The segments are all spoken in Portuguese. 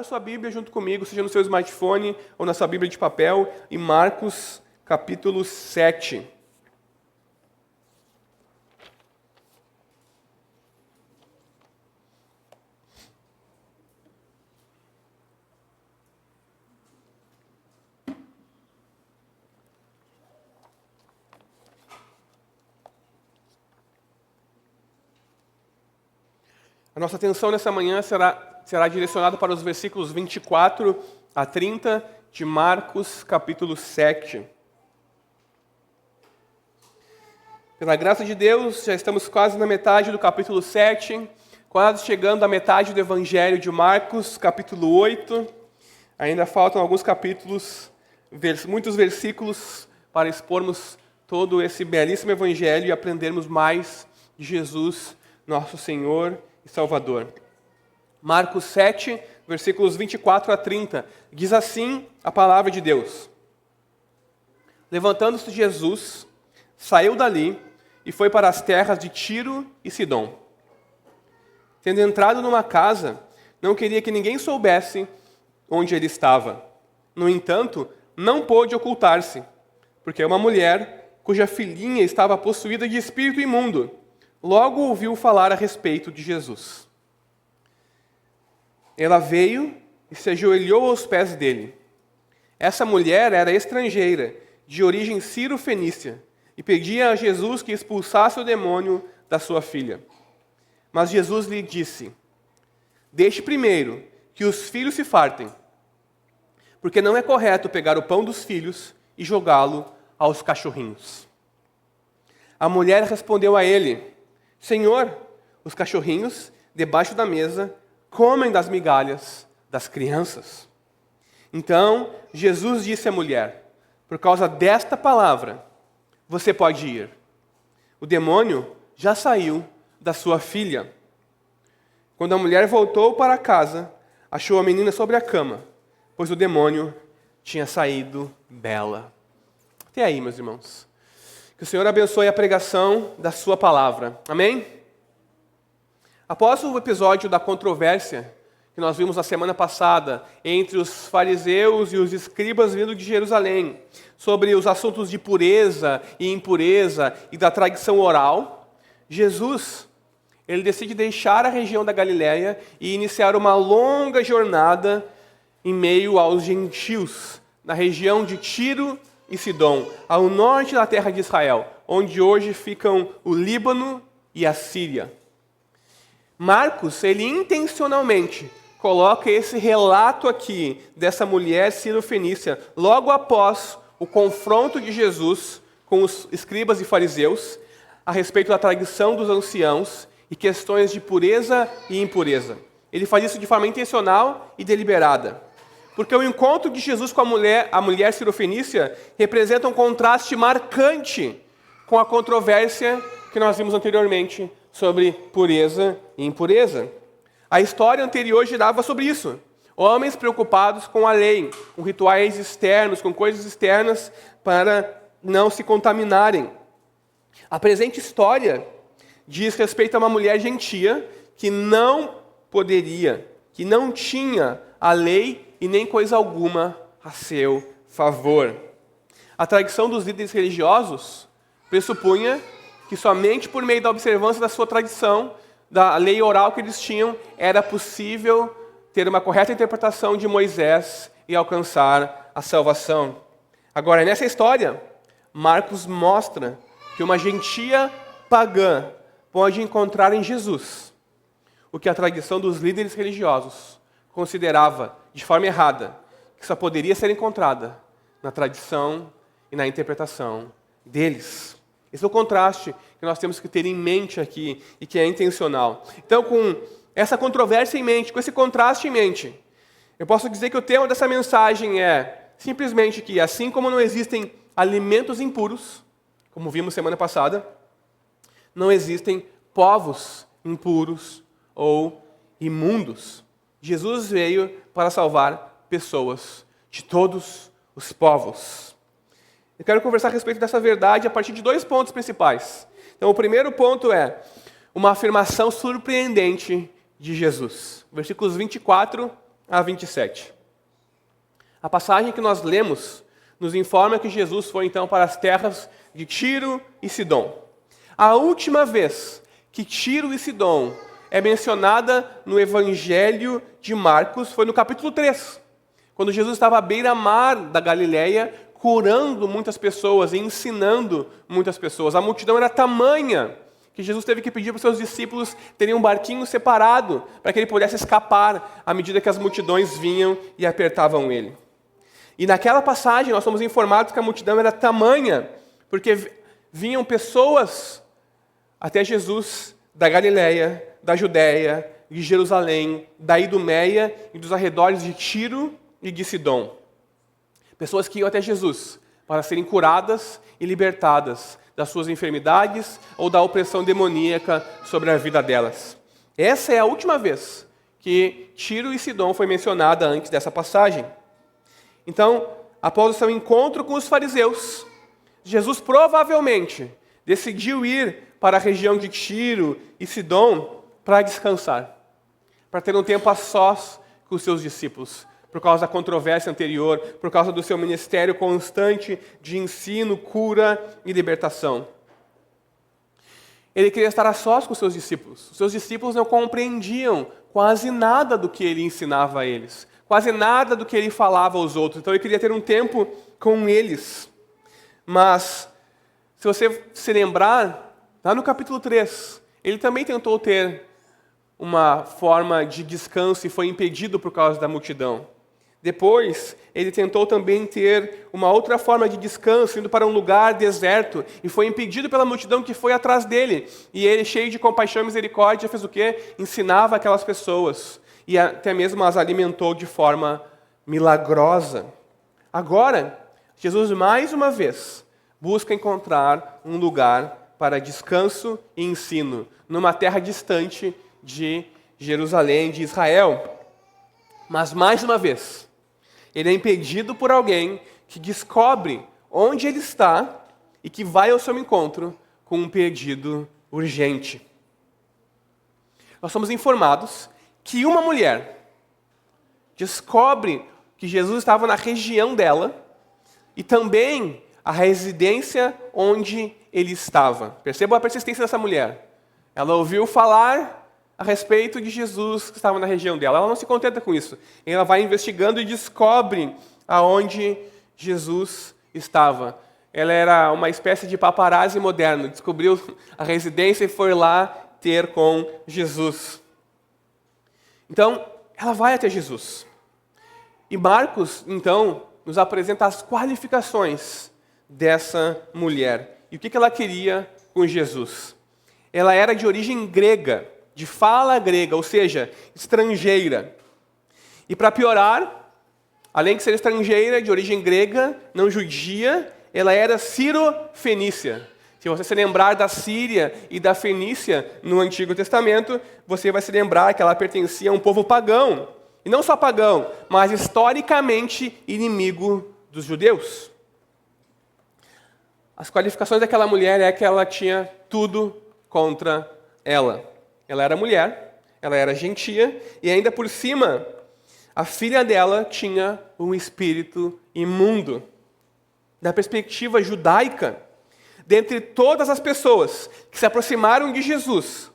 Abra sua Bíblia junto comigo, seja no seu smartphone ou na sua Bíblia de papel, em Marcos, capítulo 7. A nossa atenção nessa manhã será direcionada para os versículos 24 a 30 de Marcos, capítulo 7. Pela graça de Deus, já estamos quase na metade do capítulo 7, quase chegando à metade do Evangelho de Marcos, capítulo 8. Ainda faltam alguns capítulos, muitos versículos para expormos todo esse belíssimo Evangelho e aprendermos mais de Jesus, nosso Senhor e Salvador. Marcos 7, versículos 24 a 30, diz assim a palavra de Deus. Levantando-se Jesus, saiu dali e foi para as terras de Tiro e Sidom. Tendo entrado numa casa, não queria que ninguém soubesse onde ele estava. No entanto, não pôde ocultar-se, porque uma mulher, cuja filhinha estava possuída de espírito imundo, logo ouviu falar a respeito de Jesus. Ela veio e se ajoelhou aos pés dele. Essa mulher era estrangeira, de origem sírio-fenícia, e pedia a Jesus que expulsasse o demônio da sua filha. Mas Jesus lhe disse: deixe primeiro que os filhos se fartem, porque não é correto pegar o pão dos filhos e jogá-lo aos cachorrinhos. A mulher respondeu a ele: Senhor, os cachorrinhos, debaixo da mesa, comem das migalhas das crianças. Então, Jesus disse à mulher: por causa desta palavra, você pode ir. O demônio já saiu da sua filha. Quando a mulher voltou para casa, achou a menina sobre a cama, pois o demônio tinha saído dela. Até aí, meus irmãos. Que o Senhor abençoe a pregação da sua palavra. Amém? Após o episódio da controvérsia que nós vimos na semana passada entre os fariseus e os escribas vindo de Jerusalém, sobre os assuntos de pureza e impureza e da tradição oral, Jesus, ele decide deixar a região da Galileia e iniciar uma longa jornada em meio aos gentios, na região de Tiro e Sidom, ao norte da terra de Israel, onde hoje ficam o Líbano e a Síria. Marcos, ele intencionalmente coloca esse relato aqui dessa mulher sírio-fenícia logo após o confronto de Jesus com os escribas e fariseus a respeito da tradição dos anciãos e questões de pureza e impureza. Ele faz isso de forma intencional e deliberada. Porque o encontro de Jesus com a mulher sírio-fenícia, representa um contraste marcante com a controvérsia que nós vimos anteriormente sobre pureza e impureza. A história anterior girava sobre isso. Homens preocupados com a lei, com rituais externos, com coisas externas para não se contaminarem. A presente história diz respeito a uma mulher gentia que não poderia, que não tinha a lei e nem coisa alguma a seu favor. A tradição dos líderes religiosos pressupunha que somente por meio da observância da sua tradição, da lei oral que eles tinham, era possível ter uma correta interpretação de Moisés e alcançar a salvação. Agora, nessa história, Marcos mostra que uma gentia pagã pode encontrar em Jesus o que a tradição dos líderes religiosos considerava de forma errada, que só poderia ser encontrada na tradição e na interpretação deles. Esse é o contraste que nós temos que ter em mente aqui e que é intencional. Então, com essa controvérsia em mente, com esse contraste em mente, eu posso dizer que o tema dessa mensagem é simplesmente que, assim como não existem alimentos impuros, como vimos semana passada, não existem povos impuros ou imundos. Jesus veio para salvar pessoas de todos os povos. Eu quero conversar a respeito dessa verdade a partir de 2 pontos principais. Então, o primeiro ponto é uma afirmação surpreendente de Jesus. Versículos 24 a 27. A passagem que nós lemos nos informa que Jesus foi então para as terras de Tiro e Sidom. A última vez que Tiro e Sidom é mencionada no Evangelho de Marcos foi no capítulo 3, quando Jesus estava à beira-mar da Galileia, curando muitas pessoas e ensinando muitas pessoas. A multidão era tamanha que Jesus teve que pedir para os seus discípulos terem um barquinho separado para que ele pudesse escapar à medida que as multidões vinham e apertavam ele. E naquela passagem nós somos informados que a multidão era tamanha porque vinham pessoas até Jesus da Galileia, da Judéia, de Jerusalém, da Idumeia e dos arredores de Tiro e de Sidom. Pessoas que iam até Jesus para serem curadas e libertadas das suas enfermidades ou da opressão demoníaca sobre a vida delas. Essa é a última vez que Tiro e Sidom foi mencionada antes dessa passagem. Então, após o seu encontro com os fariseus, Jesus provavelmente decidiu ir para a região de Tiro e Sidom para descansar, para ter um tempo a sós com os seus discípulos, por causa da controvérsia anterior, por causa do seu ministério constante de ensino, cura e libertação. Ele queria estar a sós com os seus discípulos. Os seus discípulos não compreendiam quase nada do que ele ensinava a eles, quase nada do que ele falava aos outros. Então ele queria ter um tempo com eles. Mas, se você se lembrar, lá no capítulo 3, ele também tentou ter uma forma de descanso e foi impedido por causa da multidão. Depois, ele tentou também ter uma outra forma de descanso, indo para um lugar deserto, e foi impedido pela multidão que foi atrás dele. E ele, cheio de compaixão e misericórdia, fez o quê? Ensinava aquelas pessoas, e até mesmo as alimentou de forma milagrosa. Agora, Jesus, mais uma vez, busca encontrar um lugar para descanso e ensino, numa terra distante de Jerusalém, de Israel. Mas, mais uma vez, ele é impedido por alguém que descobre onde ele está e que vai ao seu encontro com um pedido urgente. Nós somos informados que uma mulher descobre que Jesus estava na região dela e também a residência onde ele estava. Percebam a persistência dessa mulher. Ela ouviu falar a respeito de Jesus que estava na região dela. Ela não se contenta com isso. Ela vai investigando e descobre aonde Jesus estava. Ela era uma espécie de paparazzi moderno. Descobriu a residência e foi lá ter com Jesus. Então, ela vai até Jesus. E Marcos, então, nos apresenta as qualificações dessa mulher. E o que ela queria com Jesus? Ela era de origem grega, de fala grega, ou seja, estrangeira. E para piorar, além de ser estrangeira, de origem grega, não judia, ela era ciro-fenícia. Se você se lembrar da Síria e da Fenícia no Antigo Testamento, você vai se lembrar que ela pertencia a um povo pagão. E não só pagão, mas historicamente inimigo dos judeus. As qualificações daquela mulher é que ela tinha tudo contra ela. Ela era mulher, ela era gentia, e ainda por cima, a filha dela tinha um espírito imundo. Da perspectiva judaica, dentre todas as pessoas que se aproximaram de Jesus,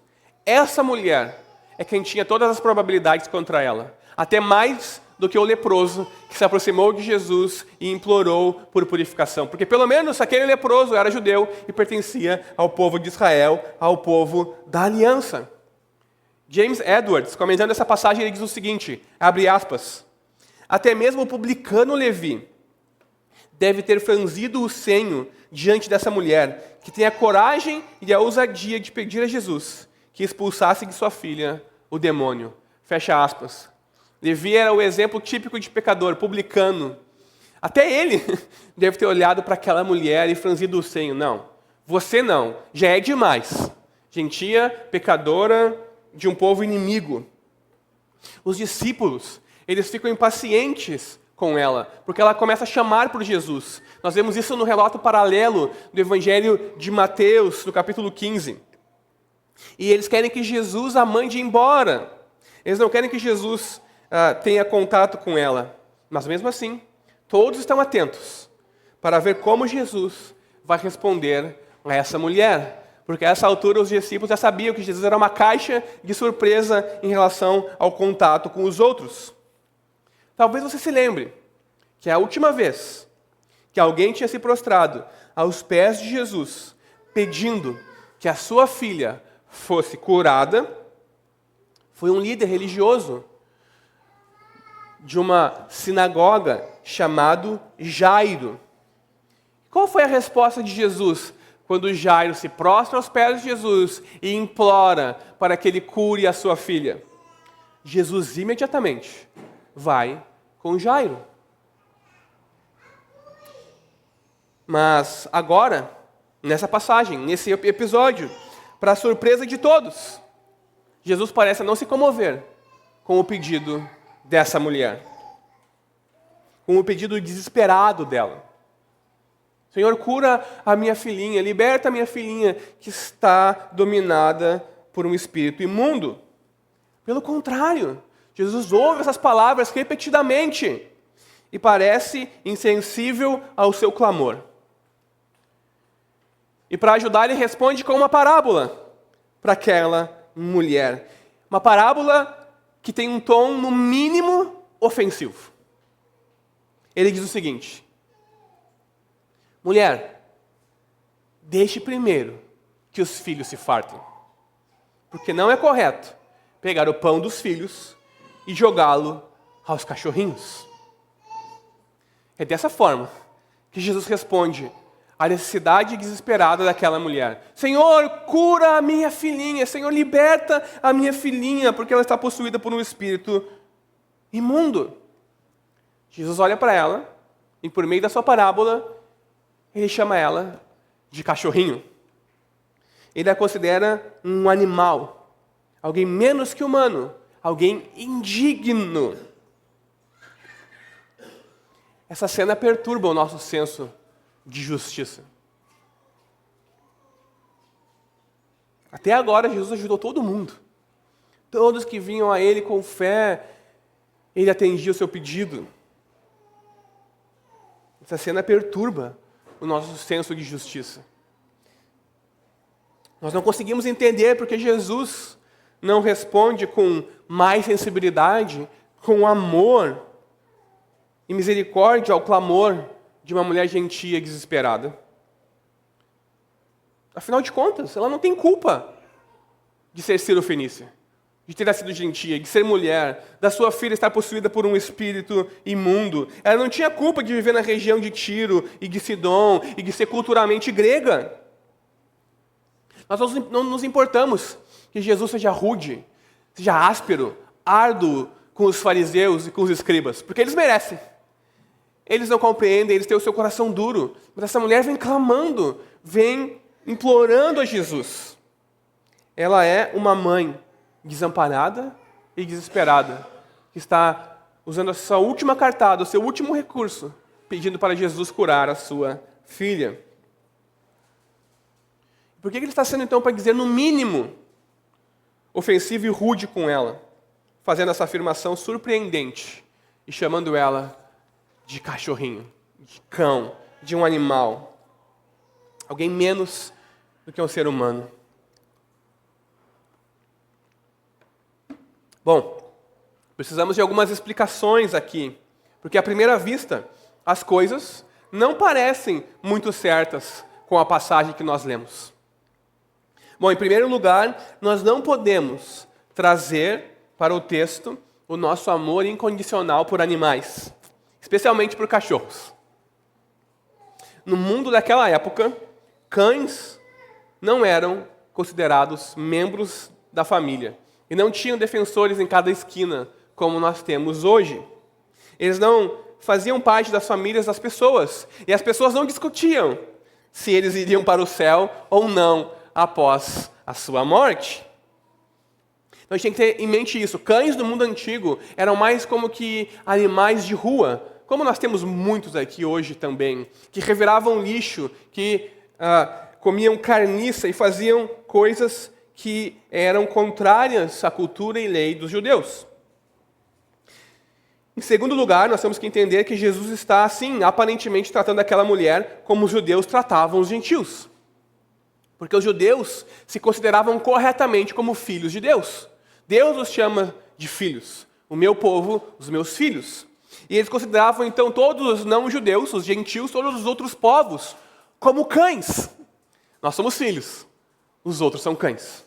essa mulher é quem tinha todas as probabilidades contra ela. Até mais do que o leproso que se aproximou de Jesus e implorou por purificação. Porque pelo menos aquele leproso era judeu e pertencia ao povo de Israel, ao povo da aliança. James Edwards, comentando essa passagem, ele diz o seguinte, abre aspas, até mesmo o publicano Levi deve ter franzido o senho diante dessa mulher, que tem a coragem e a ousadia de pedir a Jesus que expulsasse de sua filha o demônio. Fecha aspas. Levi era o exemplo típico de pecador, publicano. Até ele deve ter olhado para aquela mulher e franzido o senho. Não, você não, já é demais. Gentia, pecadora, de um povo inimigo. Os discípulos, eles ficam impacientes com ela, porque ela começa a chamar por Jesus. Nós vemos isso no relato paralelo do Evangelho de Mateus, no capítulo 15. E eles querem que Jesus a mande embora. Eles não querem que Jesus tenha contato com ela. Mas mesmo assim, todos estão atentos para ver como Jesus vai responder a essa mulher. Porque a essa altura os discípulos já sabiam que Jesus era uma caixa de surpresa em relação ao contato com os outros. Talvez você se lembre que a última vez que alguém tinha se prostrado aos pés de Jesus, pedindo que a sua filha fosse curada, foi um líder religioso de uma sinagoga chamado Jairo. Qual foi a resposta de Jesus quando Jairo se prostra aos pés de Jesus e implora para que ele cure a sua filha? Jesus imediatamente vai com Jairo. Mas agora, nessa passagem, nesse episódio, para a surpresa de todos, Jesus parece não se comover com o pedido dessa mulher, com o pedido desesperado dela. Senhor, cura a minha filhinha, liberta a minha filhinha que está dominada por um espírito imundo. Pelo contrário, Jesus ouve essas palavras repetidamente e parece insensível ao seu clamor. E para ajudar, ele responde com uma parábola para aquela mulher. Uma parábola que tem um tom, no mínimo, ofensivo. Ele diz o seguinte: mulher, deixe primeiro que os filhos se fartem, porque não é correto pegar o pão dos filhos e jogá-lo aos cachorrinhos. É dessa forma que Jesus responde à necessidade desesperada daquela mulher. Senhor, cura a minha filhinha. Senhor, liberta a minha filhinha, porque ela está possuída por um espírito imundo. Jesus olha para ela e, por meio da sua parábola, ele chama ela de cachorrinho. Ele a considera um animal, alguém menos que humano, alguém indigno. Essa cena perturba o nosso senso de justiça. Até agora, Jesus ajudou todo mundo. Todos que vinham a Ele com fé, Ele atendia o seu pedido. Essa cena perturba o nosso senso de justiça. Nós não conseguimos entender porque Jesus não responde com mais sensibilidade, com amor e misericórdia ao clamor de uma mulher gentia e desesperada. Afinal de contas, ela não tem culpa de ser Sírio-Fenícia, de ter sido gentia, de ser mulher, da sua filha estar possuída por um espírito imundo. Ela não tinha culpa de viver na região de Tiro e de Sidom e de ser culturalmente grega. Nós não nos importamos que Jesus seja rude, seja áspero, árduo com os fariseus e com os escribas, porque eles merecem. Eles não compreendem, eles têm o seu coração duro. Mas essa mulher vem clamando, vem implorando a Jesus. Ela é uma mãe desamparada e desesperada, que está usando a sua última cartada, o seu último recurso, pedindo para Jesus curar a sua filha. Por que ele está sendo, então, para dizer, no mínimo, ofensivo e rude com ela, fazendo essa afirmação surpreendente e chamando ela de cachorrinho, de cão, de um animal, alguém menos do que um ser humano? Bom, precisamos de algumas explicações aqui, porque à primeira vista as coisas não parecem muito certas com a passagem que nós lemos. Bom, em primeiro lugar, nós não podemos trazer para o texto o nosso amor incondicional por animais, especialmente por cachorros. No mundo daquela época, cães não eram considerados membros da família e não tinham defensores em cada esquina, como nós temos hoje. Eles não faziam parte das famílias das pessoas, e as pessoas não discutiam se eles iriam para o céu ou não após a sua morte. Então a gente tem que ter em mente isso. Cães no mundo antigo eram mais como que animais de rua, como nós temos muitos aqui hoje também, que reviravam lixo, que comiam carniça e faziam coisas que eram contrárias à cultura e lei dos judeus. Em segundo lugar, nós temos que entender que Jesus está, assim, aparentemente tratando aquela mulher como os judeus tratavam os gentios. Porque os judeus se consideravam corretamente como filhos de Deus. Deus os chama de filhos. O meu povo, os meus filhos. E eles consideravam, então, todos os não-judeus, os gentios, todos os outros povos, como cães. Nós somos filhos. Os outros são cães.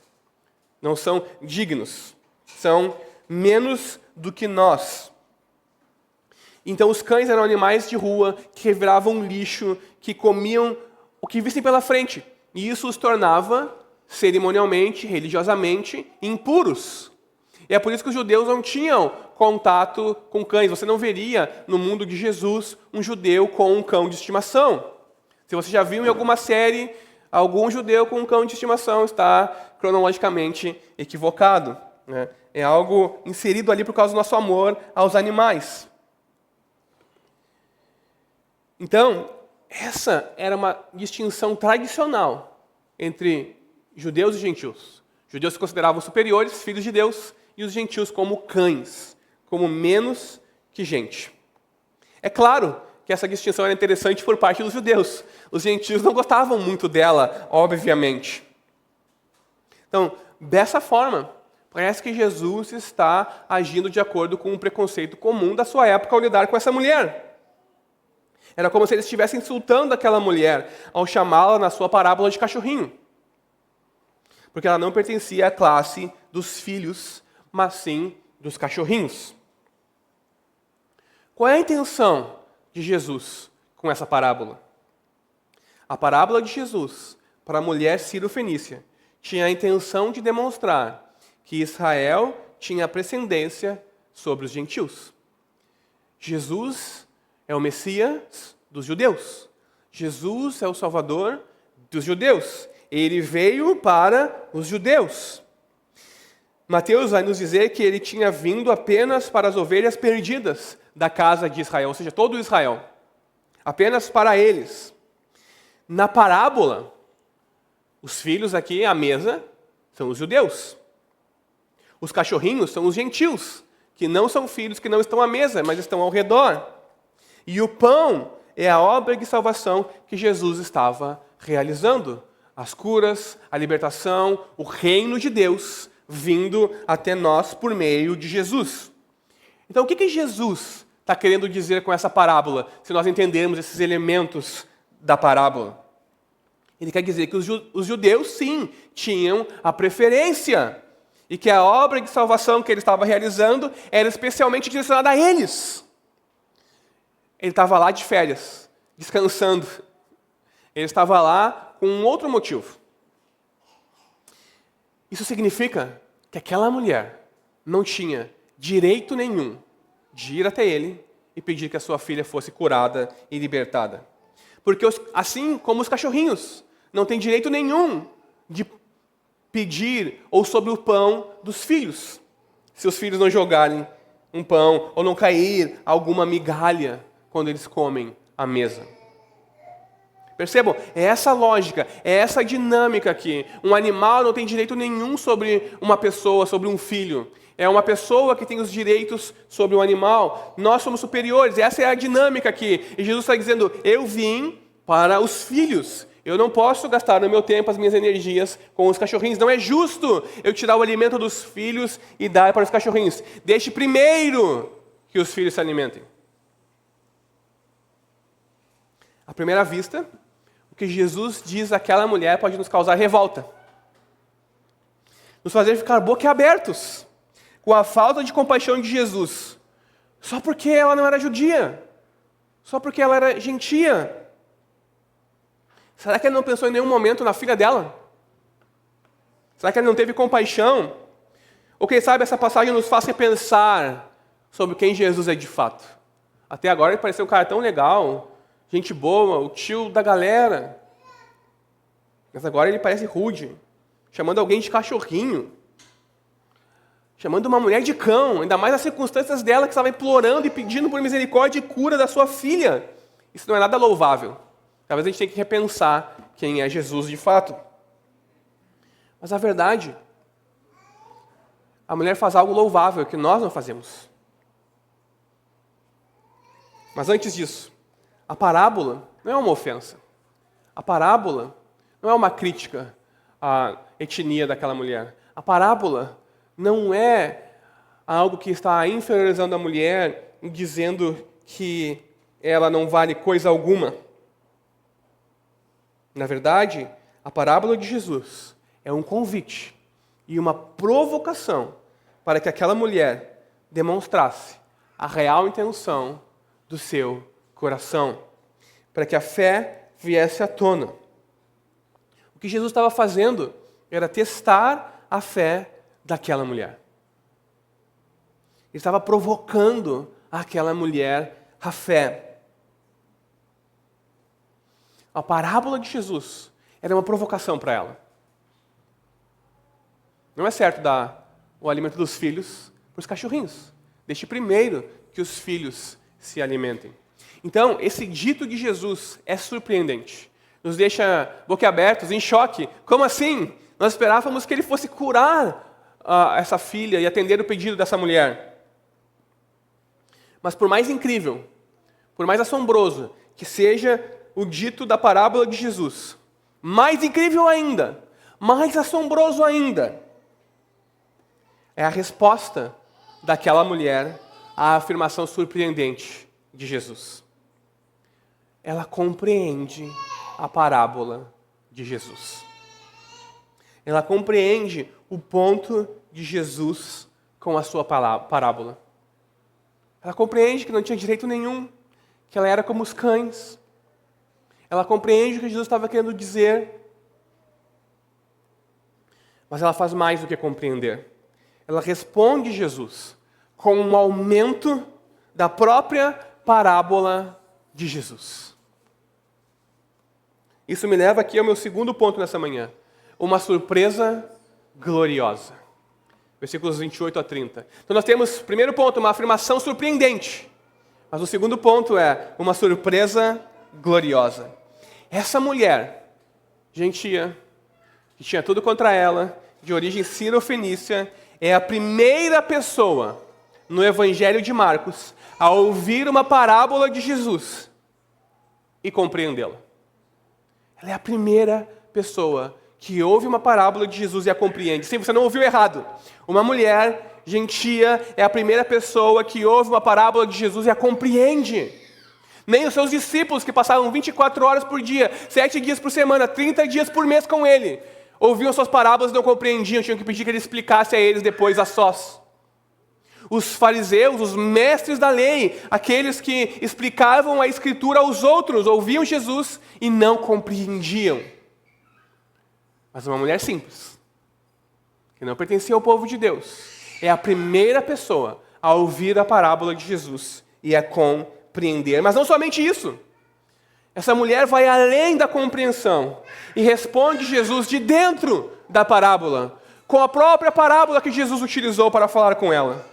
Não são dignos. São menos do que nós. Então, os cães eram animais de rua que reviravam lixo, que comiam o que vissem pela frente. E isso os tornava, cerimonialmente, religiosamente, impuros. E é por isso que os judeus não tinham contato com cães. Você não veria, no mundo de Jesus, um judeu com um cão de estimação. Se você já viu em alguma série, algum judeu com um cão de estimação está cronologicamente equivocado. Né? É algo inserido ali por causa do nosso amor aos animais. Então, essa era uma distinção tradicional entre judeus e gentios. Os judeus se consideravam superiores, filhos de Deus, e os gentios como cães, como menos que gente. É claro que essa distinção era interessante por parte dos judeus. Os gentios não gostavam muito dela, obviamente. Então, dessa forma, parece que Jesus está agindo de acordo com um preconceito comum da sua época ao lidar com essa mulher. Era como se ele estivesse insultando aquela mulher ao chamá-la na sua parábola de cachorrinho. Porque ela não pertencia à classe dos filhos, mas sim dos cachorrinhos. Qual é a intenção de Jesus com essa parábola? A parábola de Jesus para a mulher Ciro-Fenícia tinha a intenção de demonstrar que Israel tinha precedência sobre os gentios. Jesus é o Messias dos judeus. Jesus é o Salvador dos judeus. Ele veio para os judeus. Mateus vai nos dizer que ele tinha vindo apenas para as ovelhas perdidas da casa de Israel, ou seja, todo Israel. Apenas para eles. Na parábola, os filhos aqui à mesa são os judeus. Os cachorrinhos são os gentios, que não são filhos, que não estão à mesa, mas estão ao redor. E o pão é a obra de salvação que Jesus estava realizando. As curas, a libertação, o reino de Deus vindo até nós por meio de Jesus. Então, o que Jesus está querendo dizer com essa parábola, se nós entendermos esses elementos da parábola? Ele quer dizer que os judeus, sim, tinham a preferência e que a obra de salvação que ele estava realizando era especialmente direcionada a eles. Ele estava lá de férias, descansando. Ele estava lá com um outro motivo. Isso significa que aquela mulher não tinha direito nenhum de ir até ele e pedir que a sua filha fosse curada e libertada. Porque assim como os cachorrinhos não têm direito nenhum de pedir ou sobre o pão dos filhos, se os filhos não jogarem um pão ou não cair alguma migalha quando eles comem à mesa. Percebam? É essa lógica, é essa dinâmica aqui. Um animal não tem direito nenhum sobre uma pessoa, sobre um filho. É uma pessoa que tem os direitos sobre o animal. Nós somos superiores, essa é a dinâmica aqui. E Jesus está dizendo, eu vim para os filhos. Eu não posso gastar o meu tempo, as minhas energias com os cachorrinhos. Não é justo eu tirar o alimento dos filhos e dar para os cachorrinhos. Deixe primeiro que os filhos se alimentem. À primeira vista, o que Jesus diz àquela mulher pode nos causar revolta. Nos fazer ficar boquiabertos com a falta de compaixão de Jesus. Só porque ela não era judia. Só porque ela era gentia. Será que ele não pensou em nenhum momento na filha dela? Será que ele não teve compaixão? Ou quem sabe essa passagem nos faça pensar sobre quem Jesus é de fato. Até agora ele pareceu um cara tão legal, gente boa, o tio da galera. Mas agora ele parece rude, chamando alguém de cachorrinho, chamando uma mulher de cão, ainda mais nas circunstâncias dela que estava implorando e pedindo por misericórdia e cura da sua filha. Isso não é nada louvável. Talvez a gente tenha que repensar quem é Jesus de fato. Mas a verdade, a mulher faz algo louvável que nós não fazemos. Mas antes disso, a parábola não é uma ofensa. A parábola não é uma crítica à etnia daquela mulher. A parábola não é algo que está inferiorizando a mulher, dizendo que ela não vale coisa alguma. Na verdade, a parábola de Jesus é um convite e uma provocação para que aquela mulher demonstrasse a real intenção do seu coração, para que a fé viesse à tona. O que Jesus estava fazendo era testar a fé daquela mulher. Ele estava provocando aquela mulher a fé. A parábola de Jesus era uma provocação para ela. Não é certo dar o alimento dos filhos para os cachorrinhos. Deixe primeiro que os filhos se alimentem. Então, esse dito de Jesus é surpreendente. Nos deixa boquiabertos, em choque. Como assim? Nós esperávamos que ele fosse curar essa filha e atender o pedido dessa mulher. Mas por mais incrível, por mais assombroso que seja o dito da parábola de Jesus, mais incrível ainda, mais assombroso ainda, é a resposta daquela mulher à afirmação surpreendente de Jesus. Ela compreende a parábola de Jesus. Ela compreende o ponto de Jesus com a sua parábola. Ela compreende que não tinha direito nenhum, que ela era como os cães. Ela compreende o que Jesus estava querendo dizer. Mas ela faz mais do que compreender. Ela responde Jesus com um aumento da própria parábola de Jesus. Isso me leva aqui ao meu segundo ponto nessa manhã. Uma surpresa gloriosa. Versículos 28 a 30. Então nós temos, primeiro ponto, uma afirmação surpreendente. Mas o segundo ponto é uma surpresa gloriosa. Essa mulher, gentia, que tinha tudo contra ela, de origem sírio-fenícia, é a primeira pessoa no Evangelho de Marcos a ouvir uma parábola de Jesus e compreendê-la. Ela é a primeira pessoa que ouve uma parábola de Jesus e a compreende. Sim, você não ouviu errado. Uma mulher gentia é a primeira pessoa que ouve uma parábola de Jesus e a compreende. Nem os seus discípulos, que passavam 24 horas por dia, 7 dias por semana, 30 dias por mês com ele, ouviam suas parábolas e não compreendiam, tinham que pedir que ele explicasse a eles depois a sós. Os fariseus, os mestres da lei, aqueles que explicavam a Escritura aos outros, ouviam Jesus e não compreendiam. Mas uma mulher simples, que não pertencia ao povo de Deus, é a primeira pessoa a ouvir a parábola de Jesus e a compreender. Mas não somente isso. Essa mulher vai além da compreensão e responde Jesus de dentro da parábola, com a própria parábola que Jesus utilizou para falar com ela.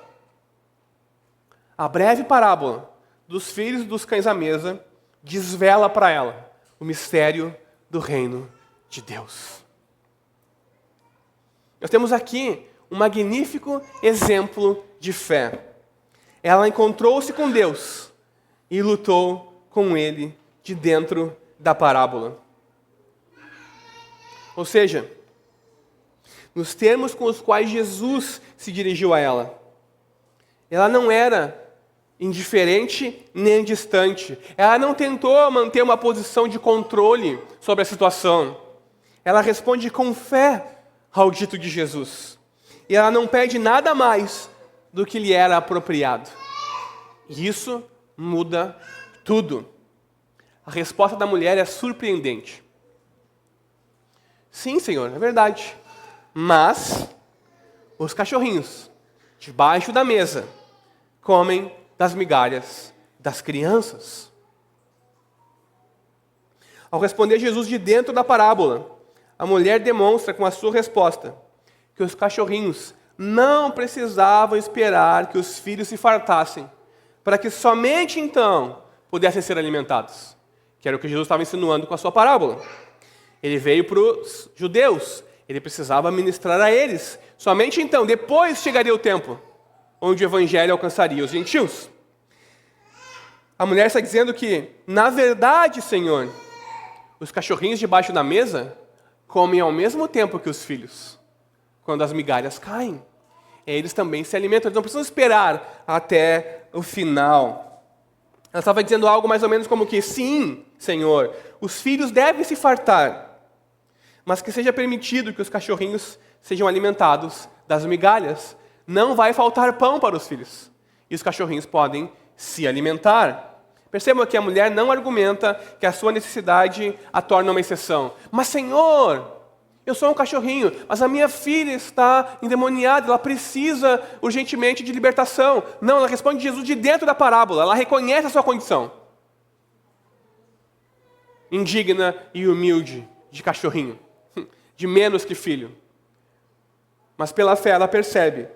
A breve parábola dos filhos dos cães à mesa desvela para ela o mistério do reino de Deus. Nós temos aqui um magnífico exemplo de fé. Ela encontrou-se com Deus e lutou com Ele de dentro da parábola. Ou seja, nos termos com os quais Jesus se dirigiu a ela, ela não era indiferente nem distante. Ela não tentou manter uma posição de controle sobre a situação. Ela responde com fé ao dito de Jesus. E ela não pede nada mais do que lhe era apropriado. E isso muda tudo. A resposta da mulher é surpreendente. Sim, Senhor, é verdade. Mas os cachorrinhos, debaixo da mesa, comem das migalhas das crianças. Ao responder Jesus de dentro da parábola, a mulher demonstra com a sua resposta que os cachorrinhos não precisavam esperar que os filhos se fartassem, para que somente então pudessem ser alimentados, que era o que Jesus estava insinuando com a sua parábola. Ele veio para os judeus, ele precisava ministrar a eles, somente então, depois chegaria o tempo onde o evangelho alcançaria os gentios. A mulher está dizendo que, na verdade, Senhor, os cachorrinhos debaixo da mesa comem ao mesmo tempo que os filhos, quando as migalhas caem. Eles também se alimentam, eles não precisam esperar até o final. Ela estava dizendo algo mais ou menos como que, sim, Senhor, os filhos devem se fartar, mas que seja permitido que os cachorrinhos sejam alimentados das migalhas. Não vai faltar pão para os filhos, e os cachorrinhos podem se alimentar. Percebam que a mulher não argumenta que a sua necessidade a torna uma exceção. Mas, Senhor, eu sou um cachorrinho, mas a minha filha está endemoniada, ela precisa urgentemente de libertação. Não, ela responde Jesus de dentro da parábola, ela reconhece a sua condição. Indigna e humilde de cachorrinho, de menos que filho. Mas pela fé ela percebe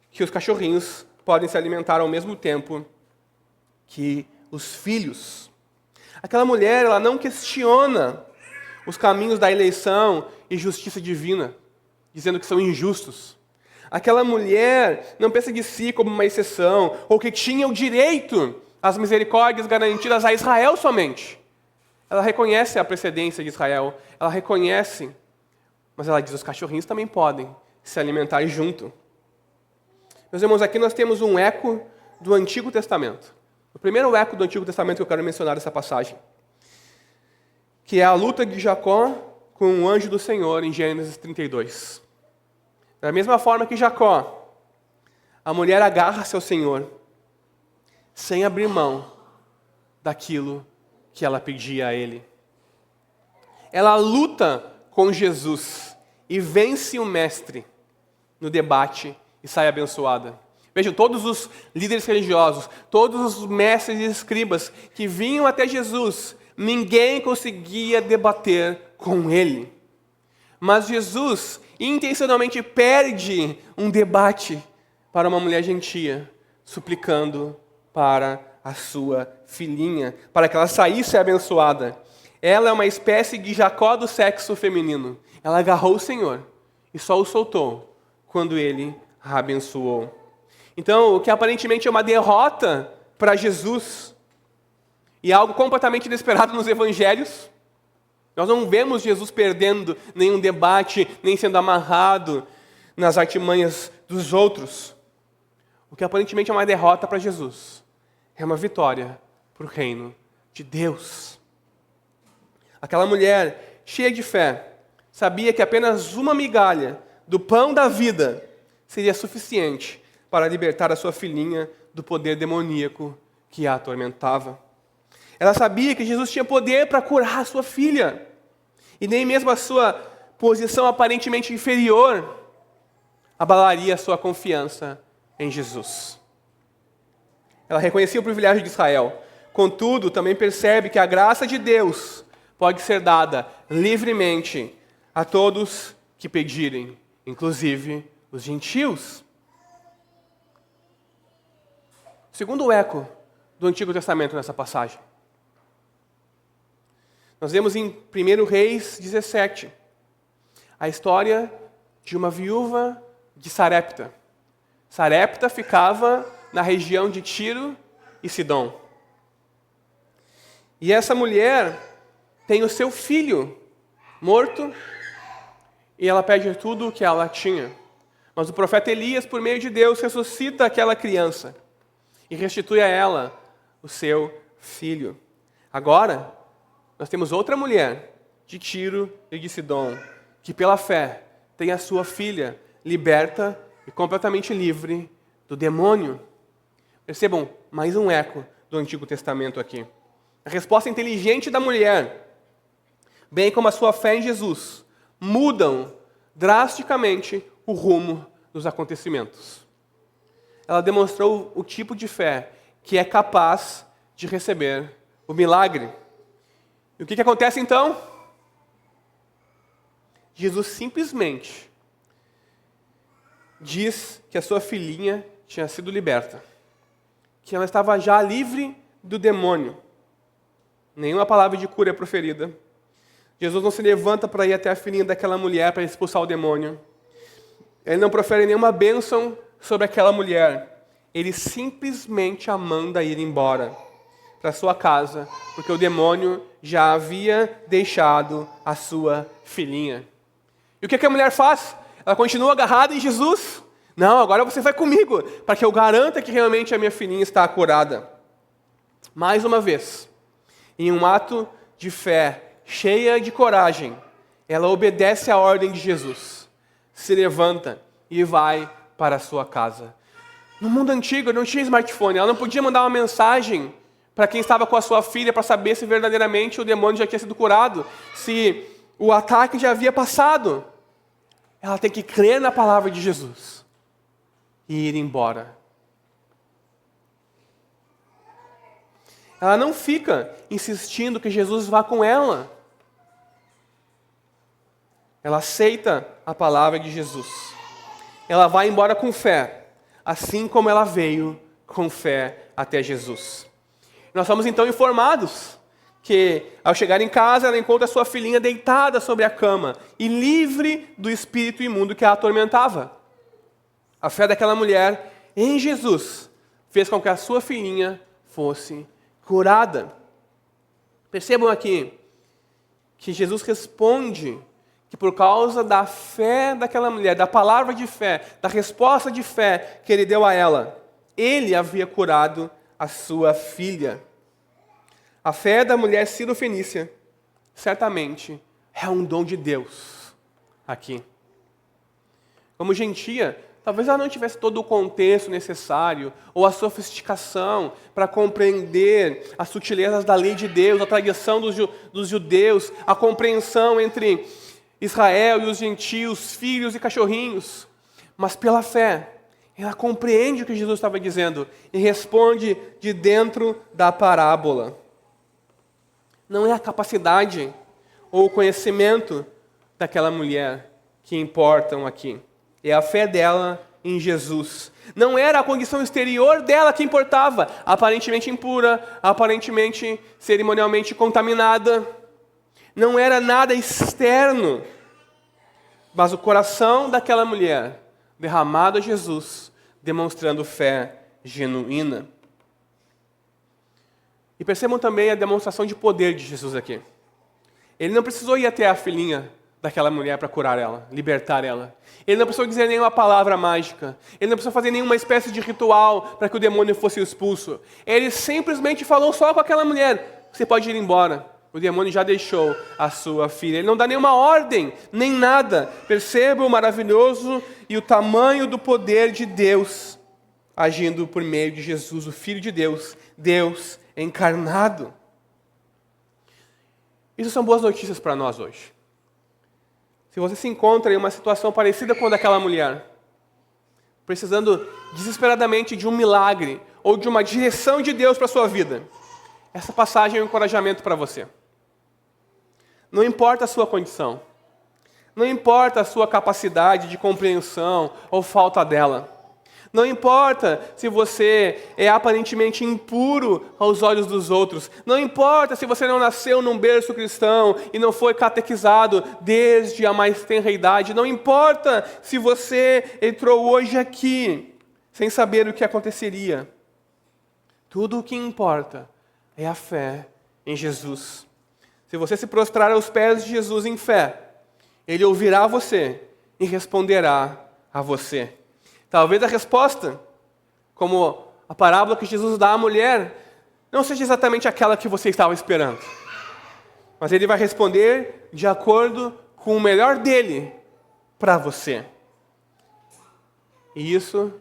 que os cachorrinhos podem se alimentar ao mesmo tempo que os filhos. Aquela mulher, ela não questiona os caminhos da eleição e justiça divina, dizendo que são injustos. Aquela mulher não pensa de si como uma exceção, ou que tinha o direito às misericórdias garantidas a Israel somente. Ela reconhece a precedência de Israel, ela reconhece, mas ela diz, os cachorrinhos também podem se alimentar junto. Meus irmãos, aqui nós temos um eco do Antigo Testamento. O primeiro eco do Antigo Testamento que eu quero mencionar nessa passagem, que é a luta de Jacó com o anjo do Senhor em Gênesis 32. Da mesma forma que Jacó, a mulher agarra-se ao Senhor, sem abrir mão daquilo que ela pedia a Ele. Ela luta com Jesus e vence o Mestre no debate e sai abençoada. Vejam, todos os líderes religiosos, todos os mestres e escribas que vinham até Jesus, ninguém conseguia debater com ele. Mas Jesus intencionalmente perde um debate para uma mulher gentia, suplicando para a sua filhinha, para que ela saísse abençoada. Ela é uma espécie de Jacó do sexo feminino. Ela agarrou o Senhor e só o soltou quando ele a abençoou. Então, o que aparentemente é uma derrota para Jesus, e algo completamente inesperado nos evangelhos, nós não vemos Jesus perdendo nenhum debate, nem sendo amarrado nas artimanhas dos outros. O que aparentemente é uma derrota para Jesus, é uma vitória para o reino de Deus. Aquela mulher, cheia de fé, sabia que apenas uma migalha do pão da vida seria suficiente para libertar a sua filhinha do poder demoníaco que a atormentava. Ela sabia que Jesus tinha poder para curar a sua filha. E nem mesmo a sua posição aparentemente inferior abalaria a sua confiança em Jesus. Ela reconhecia o privilégio de Israel. Contudo, também percebe que a graça de Deus pode ser dada livremente a todos que pedirem, inclusive os gentios. Segundo eco do Antigo Testamento nessa passagem. Nós vemos em 1 Reis 17 a história de uma viúva de Sarepta. Sarepta ficava na região de Tiro e Sidom. E essa mulher tem o seu filho morto e ela perde tudo o que ela tinha. Mas o profeta Elias, por meio de Deus, ressuscita aquela criança e restitui a ela o seu filho. Agora, nós temos outra mulher de Tiro e de Sidom, que pela fé tem a sua filha liberta e completamente livre do demônio. Percebam, mais um eco do Antigo Testamento aqui. A resposta inteligente da mulher, bem como a sua fé em Jesus, mudam drasticamente o rumo dos acontecimentos. Ela demonstrou o tipo de fé que é capaz de receber o milagre. E o que acontece então? Jesus simplesmente diz que a sua filhinha tinha sido liberta, que ela estava já livre do demônio. Nenhuma palavra de cura é proferida. Jesus não se levanta para ir até a filhinha daquela mulher para expulsar o demônio. Ele não profere nenhuma bênção sobre aquela mulher. Ele simplesmente a manda ir embora, para sua casa, porque o demônio já havia deixado a sua filhinha. E o que a mulher faz? Ela continua agarrada em Jesus. Não, agora você vai comigo, para que eu garanta que realmente a minha filhinha está curada. Mais uma vez, em um ato de fé, cheia de coragem, ela obedece à ordem de Jesus, se levanta e vai para a sua casa. No mundo antigo não tinha smartphone, ela não podia mandar uma mensagem para quem estava com a sua filha para saber se verdadeiramente o demônio já tinha sido curado, se o ataque já havia passado. Ela tem que crer na palavra de Jesus e ir embora. Ela não fica insistindo que Jesus vá com ela. Ela aceita a palavra de Jesus. Ela vai embora com fé, assim como ela veio com fé até Jesus. Nós somos então informados que, ao chegar em casa, ela encontra sua filhinha deitada sobre a cama e livre do espírito imundo que a atormentava. A fé daquela mulher em Jesus fez com que a sua filhinha fosse curada. Percebam aqui que Jesus responde que por causa da fé daquela mulher, da palavra de fé, da resposta de fé que ele deu a ela, ele havia curado a sua filha. A fé da mulher Ciro-fenícia, certamente, é um dom de Deus aqui. Como gentia, talvez ela não tivesse todo o contexto necessário ou a sofisticação para compreender as sutilezas da lei de Deus, a tradição dos judeus, a compreensão entre Israel e os gentios, filhos e cachorrinhos. Mas pela fé, ela compreende o que Jesus estava dizendo e responde de dentro da parábola. Não é a capacidade ou o conhecimento daquela mulher que importam aqui. É a fé dela em Jesus. Não era a condição exterior dela que importava, aparentemente impura, aparentemente cerimonialmente contaminada. Não era nada externo, mas o coração daquela mulher derramado a Jesus, demonstrando fé genuína. E percebam também a demonstração de poder de Jesus aqui. Ele não precisou ir até a filhinha daquela mulher para curar ela, libertar ela. Ele não precisou dizer nenhuma palavra mágica. Ele não precisou fazer nenhuma espécie de ritual para que o demônio fosse expulso. Ele simplesmente falou só com aquela mulher: você pode ir embora. O demônio já deixou a sua filha. Ele não dá nenhuma ordem, nem nada. Perceba o maravilhoso e o tamanho do poder de Deus agindo por meio de Jesus, o Filho de Deus, Deus encarnado. Isso são boas notícias para nós hoje. Se você se encontra em uma situação parecida com a daquela mulher, precisando desesperadamente de um milagre ou de uma direção de Deus para a sua vida, essa passagem é um encorajamento para você. Não importa a sua condição, não importa a sua capacidade de compreensão ou falta dela, não importa se você é aparentemente impuro aos olhos dos outros, não importa se você não nasceu num berço cristão e não foi catequizado desde a mais tenra idade, não importa se você entrou hoje aqui sem saber o que aconteceria. Tudo o que importa é a fé em Jesus. Se você se prostrar aos pés de Jesus em fé, Ele ouvirá você e responderá a você. Talvez a resposta, como a parábola que Jesus dá à mulher, não seja exatamente aquela que você estava esperando. Mas Ele vai responder de acordo com o melhor dele para você. E isso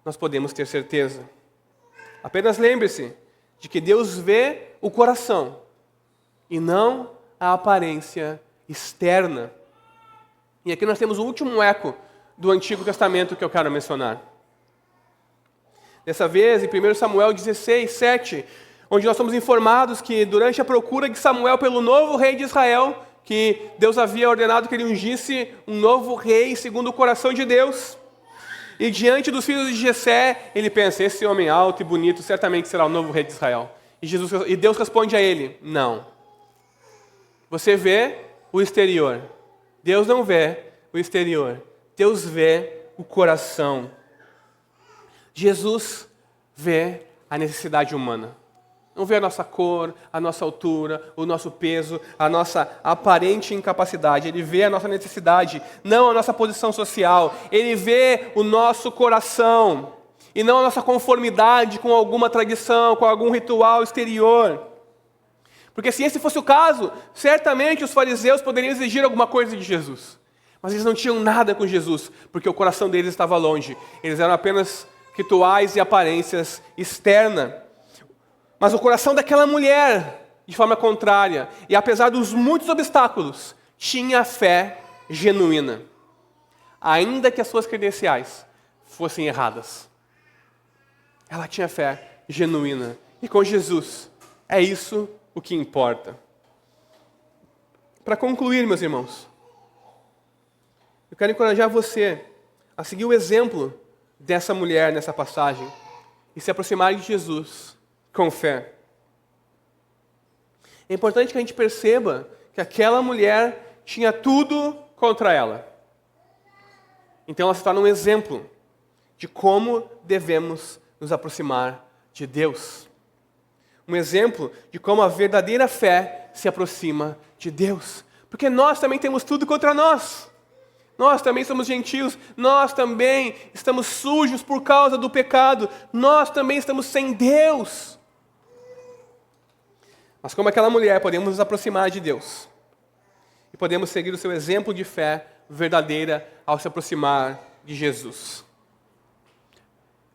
nós podemos ter certeza. Apenas lembre-se de que Deus vê o coração e não a aparência externa. E aqui nós temos o último eco do Antigo Testamento que eu quero mencionar. Dessa vez, em 1 Samuel 16, 7, onde nós somos informados que durante a procura de Samuel pelo novo rei de Israel, que Deus havia ordenado que ele ungisse um novo rei segundo o coração de Deus, e diante dos filhos de Jessé, ele pensa: esse homem alto e bonito certamente será o novo rei de Israel. E Deus responde a ele: não. Você vê o exterior. Deus não vê o exterior. Deus vê o coração. Jesus vê a necessidade humana. Não vê a nossa cor, a nossa altura, o nosso peso, a nossa aparente incapacidade. Ele vê a nossa necessidade, não a nossa posição social. Ele vê o nosso coração e não a nossa conformidade com alguma tradição, com algum ritual exterior. Porque se esse fosse o caso, certamente os fariseus poderiam exigir alguma coisa de Jesus. Mas eles não tinham nada com Jesus, porque o coração deles estava longe. Eles eram apenas rituais e aparências externas. Mas o coração daquela mulher, de forma contrária, e apesar dos muitos obstáculos, tinha fé genuína. Ainda que as suas credenciais fossem erradas. Ela tinha fé genuína. E com Jesus, é isso o que importa. Para concluir, meus irmãos, eu quero encorajar você a seguir o exemplo dessa mulher nessa passagem e se aproximar de Jesus com fé. É importante que a gente perceba que aquela mulher tinha tudo contra ela. Então ela se torna um exemplo de como devemos nos aproximar de Deus. Um exemplo de como a verdadeira fé se aproxima de Deus. Porque nós também temos tudo contra nós. Nós também somos gentios, nós também estamos sujos por causa do pecado, nós também estamos sem Deus. Mas como aquela mulher, podemos nos aproximar de Deus. E podemos seguir o seu exemplo de fé verdadeira ao se aproximar de Jesus.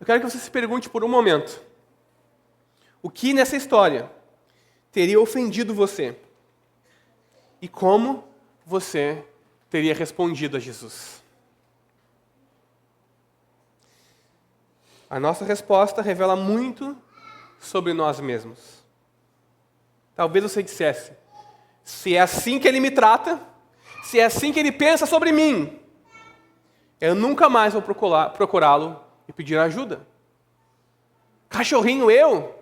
Eu quero que você se pergunte por um momento: o que nessa história teria ofendido você? E como você teria respondido a Jesus? A nossa resposta revela muito sobre nós mesmos. Talvez você dissesse: se é assim que Ele me trata, se é assim que Ele pensa sobre mim, eu nunca mais vou procurá-lo e pedir ajuda. Cachorrinho eu?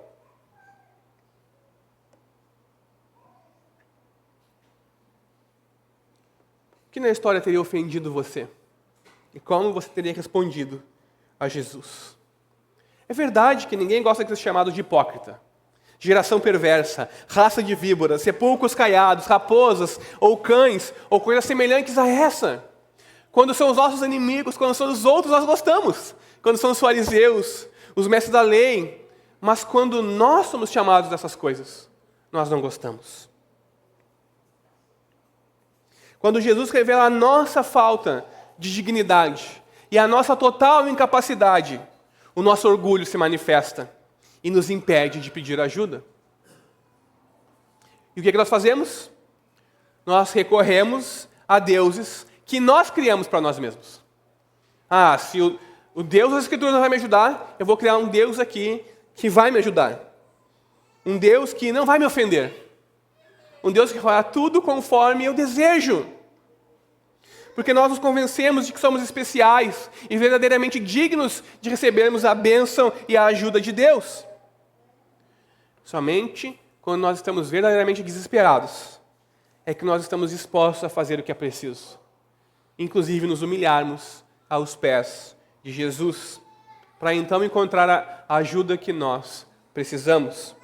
O que na história teria ofendido você? E como você teria respondido a Jesus? É verdade que ninguém gosta de ser chamado de hipócrita. Geração perversa, raça de víboras, sepulcros caiados, raposas ou cães, ou coisas semelhantes a essa. Quando são os nossos inimigos, quando são os outros, nós gostamos. Quando são os fariseus, os mestres da lei. Mas quando nós somos chamados dessas coisas, nós não gostamos. Quando Jesus revela a nossa falta de dignidade e a nossa total incapacidade, o nosso orgulho se manifesta e nos impede de pedir ajuda. E o que nós fazemos? Nós recorremos a deuses que nós criamos para nós mesmos. Se o Deus das Escrituras não vai me ajudar, eu vou criar um Deus aqui que vai me ajudar. Um Deus que não vai me ofender. Um Deus que fará tudo conforme eu desejo. Porque nós nos convencemos de que somos especiais e verdadeiramente dignos de recebermos a bênção e a ajuda de Deus. Somente quando nós estamos verdadeiramente desesperados é que nós estamos dispostos a fazer o que é preciso. Inclusive nos humilharmos aos pés de Jesus, para então encontrar a ajuda que nós precisamos.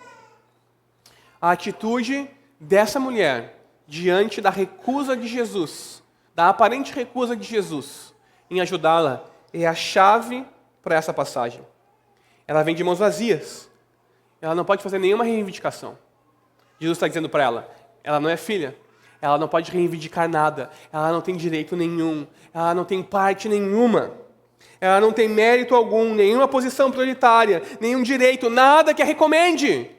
A atitude dessa mulher diante da recusa de Jesus, da aparente recusa de Jesus em ajudá-la, é a chave para essa passagem. Ela vem de mãos vazias. Ela não pode fazer nenhuma reivindicação. Jesus está dizendo para ela: ela não é filha, ela não pode reivindicar nada, ela não tem direito nenhum, ela não tem parte nenhuma, ela não tem mérito algum, nenhuma posição prioritária, nenhum direito, nada que a recomende.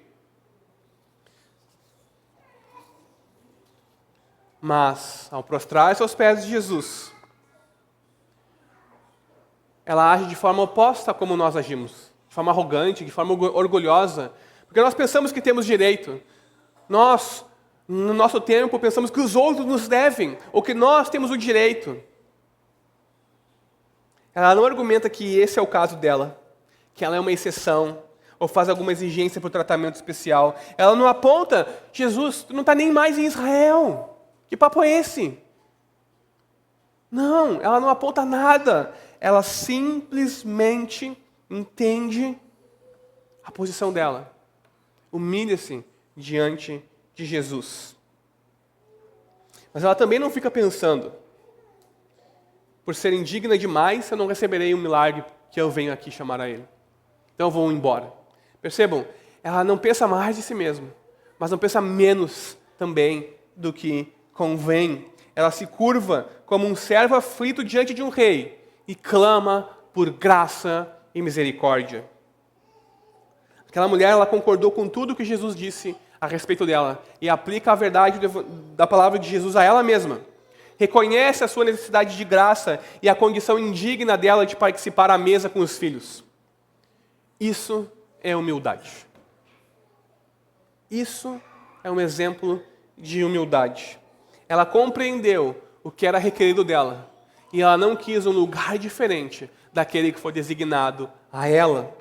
Mas, ao prostrar-se aos pés de Jesus, ela age de forma oposta a como nós agimos. De forma arrogante, de forma orgulhosa. Porque nós pensamos que temos direito. Nós, no nosso tempo, pensamos que os outros nos devem, ou que nós temos o direito. Ela não argumenta que esse é o caso dela, que ela é uma exceção, ou faz alguma exigência para o tratamento especial. Ela não aponta: Jesus, tu não está nem mais em Israel. Que papo é esse? Não, ela não aponta nada. Ela simplesmente entende a posição dela. humilha-se diante de Jesus. Mas ela também não fica pensando, por ser indigna demais, eu não receberei o milagre que eu venho aqui chamar a Ele. Então eu vou embora. Percebam, ela não pensa mais de si mesma, mas não pensa menos também do que convém. Ela se curva como um servo aflito diante de um rei e clama por graça e misericórdia. Aquela mulher, ela concordou com tudo que Jesus disse a respeito dela e aplica a verdade da palavra de Jesus a ela mesma. Reconhece a sua necessidade de graça e a condição indigna dela de participar à mesa com os filhos. Isso é humildade. Isso é um exemplo de humildade. Ela compreendeu o que era requerido dela e ela não quis um lugar diferente daquele que foi designado a ela.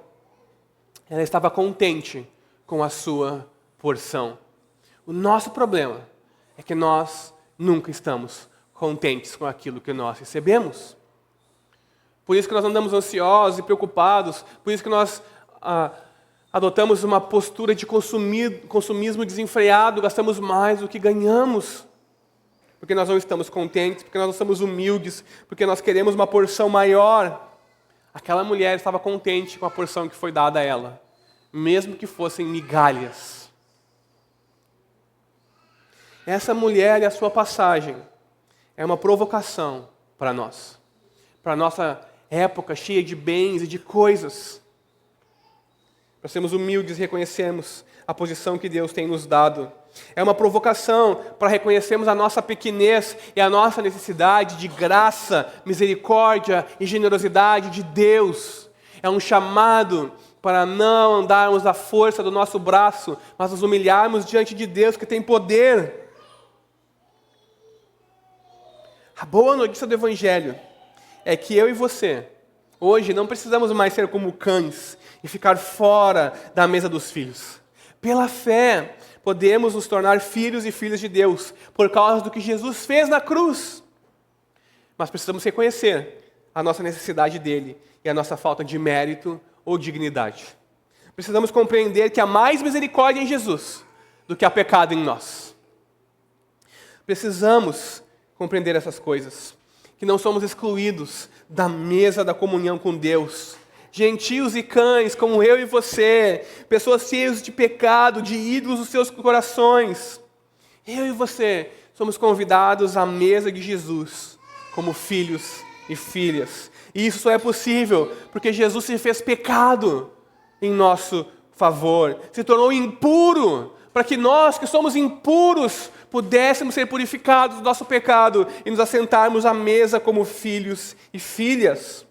Ela estava contente com a sua porção. O nosso problema é que nós nunca estamos contentes com aquilo que nós recebemos. Por isso que nós andamos ansiosos e preocupados, por isso que nós adotamos uma postura de consumismo desenfreado, gastamos mais do que ganhamos, porque nós não estamos contentes, porque nós não somos humildes, porque nós queremos uma porção maior. Aquela mulher estava contente com a porção que foi dada a ela, mesmo que fossem migalhas. Essa mulher e a sua passagem é uma provocação para nós, para a nossa época cheia de bens e de coisas. Para sermos humildes e reconhecermos a posição que Deus tem nos dado. É uma provocação para reconhecermos a nossa pequenez e a nossa necessidade de graça, misericórdia e generosidade de Deus. É um chamado para não andarmos à força do nosso braço, mas nos humilharmos diante de Deus que tem poder. A boa notícia do Evangelho é que eu e você, hoje, não precisamos mais ser como cães e ficar fora da mesa dos filhos. Pela fé, podemos nos tornar filhos e filhas de Deus por causa do que Jesus fez na cruz. Mas precisamos reconhecer a nossa necessidade dele e a nossa falta de mérito ou dignidade. Precisamos compreender que há mais misericórdia em Jesus do que há pecado em nós. Precisamos compreender essas coisas, que não somos excluídos da mesa da comunhão com Deus. Gentios e cães, como eu e você, pessoas cheias de pecado, de ídolos nos seus corações. Eu e você somos convidados à mesa de Jesus, como filhos e filhas. E isso só é possível porque Jesus se fez pecado em nosso favor, se tornou impuro, para que nós que somos impuros pudéssemos ser purificados do nosso pecado e nos assentarmos à mesa como filhos e filhas.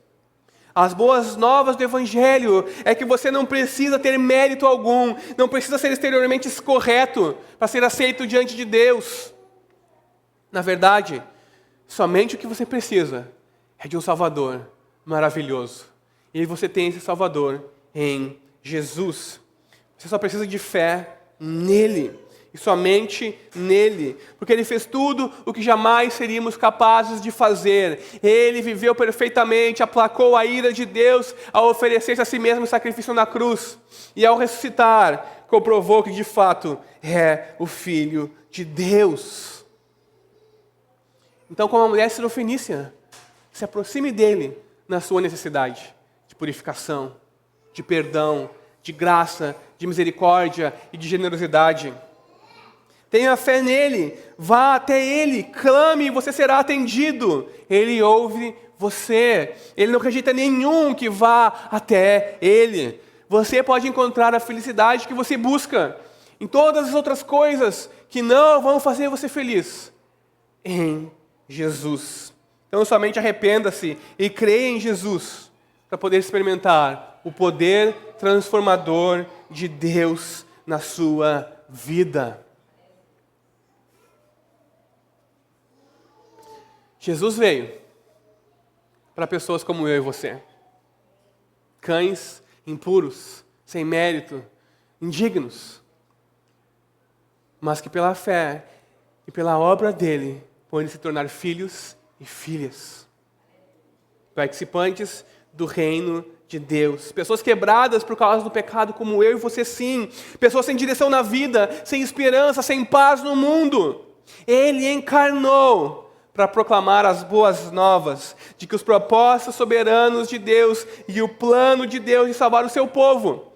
As boas novas do Evangelho é que você não precisa ter mérito algum, não precisa ser exteriormente correto para ser aceito diante de Deus. Na verdade, somente o que você precisa é de um Salvador maravilhoso. E você tem esse Salvador em Jesus. Você só precisa de fé nele. E somente nele, porque ele fez tudo o que jamais seríamos capazes de fazer. Ele viveu perfeitamente, aplacou a ira de Deus ao oferecer-se a si mesmo em sacrifício na cruz. E ao ressuscitar, comprovou que de fato é o Filho de Deus. Então, como a mulher sirofenícia, se aproxime dele na sua necessidade de purificação, de perdão, de graça, de misericórdia e de generosidade. Tenha fé nele, vá até ele, clame e você será atendido. Ele ouve você, ele não rejeita nenhum que vá até ele. Você pode encontrar a felicidade que você busca em todas as outras coisas que não vão fazer você feliz, em Jesus. Então somente arrependa-se e creia em Jesus para poder experimentar o poder transformador de Deus na sua vida. Jesus veio para pessoas como eu e você. Cães impuros, sem mérito, indignos. Mas que pela fé e pela obra dele podem se tornar filhos e filhas. Participantes do reino de Deus. Pessoas quebradas por causa do pecado, como eu e você, sim. Pessoas sem direção na vida, sem esperança, sem paz no mundo. Ele encarnou para proclamar as boas novas de que os propósitos soberanos de Deus e o plano de Deus de salvar o seu povo,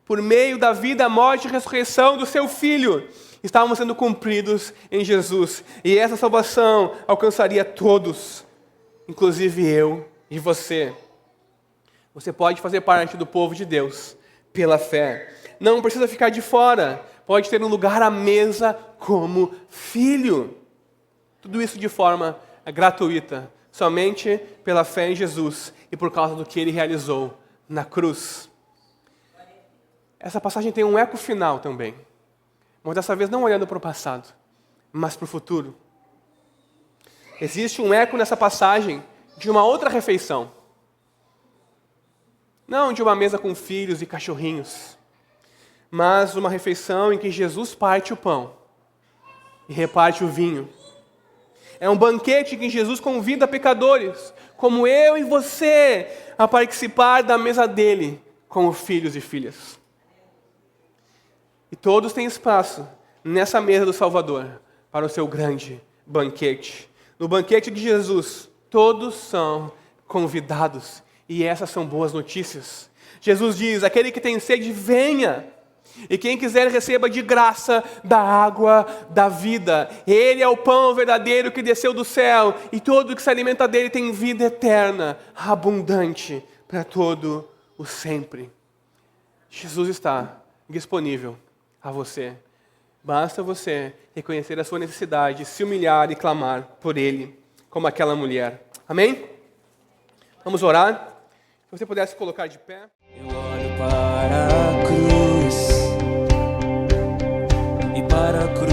por meio da vida, morte e ressurreição do seu Filho, estavam sendo cumpridos em Jesus. E essa salvação alcançaria todos, inclusive eu e você. Você pode fazer parte do povo de Deus pela fé. Não precisa ficar de fora. Pode ter um lugar à mesa como filho. Tudo isso de forma gratuita, somente pela fé em Jesus e por causa do que Ele realizou na cruz. Essa passagem tem um eco final também. Mas dessa vez não olhando para o passado, mas para o futuro. Existe um eco nessa passagem de uma outra refeição. Não de uma mesa com filhos e cachorrinhos, mas uma refeição em que Jesus parte o pão e reparte o vinho. É um banquete em que Jesus convida pecadores, como eu e você, a participar da mesa dele como filhos e filhas. E todos têm espaço nessa mesa do Salvador para o seu grande banquete. No banquete de Jesus, todos são convidados. E essas são boas notícias. Jesus diz: aquele que tem sede, venha. E quem quiser, receba de graça da água da vida. Ele é o pão verdadeiro que desceu do céu. E todo que se alimenta dele tem vida eterna, abundante, para todo o sempre. Jesus está disponível a você. Basta você reconhecer a sua necessidade, se humilhar e clamar por Ele, como aquela mulher. Amém? Vamos orar? Se você pudesse colocar de pé. Eu olho para a cruz e para a cruz